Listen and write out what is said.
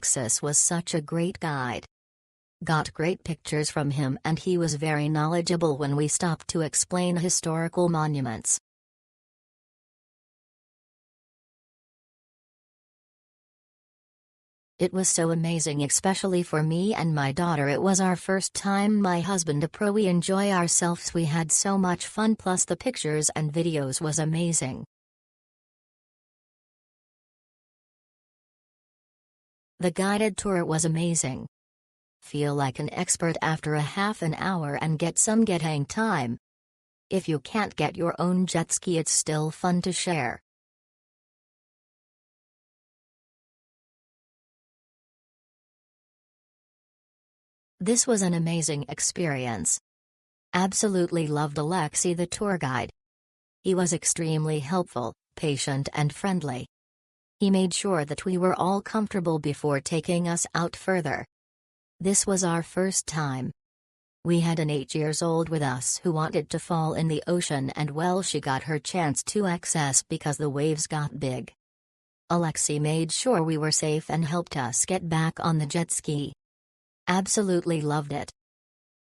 Alexis was such a great guide. Got great pictures from him, and he was very knowledgeable when we stopped to explain historical monuments. It was so amazing, especially for me and my daughter. It was our first time, my husband a pro. We enjoy ourselves, we had so much fun, plus the pictures and videos was amazing. The guided tour was amazing. Feel like an expert after a half an hour and get some hang time. If you can't get your own jet ski, it's still fun to share. This was an amazing experience. Absolutely loved Alexi, the tour guide. He was extremely helpful, patient and friendly. He made sure that we were all comfortable before taking us out further. This was our first time. We had an 8-year-old with us who wanted to fall in the ocean, and well, she got her chance to access because the waves got big. Alexi made sure we were safe and helped us get back on the jet ski. Absolutely loved it.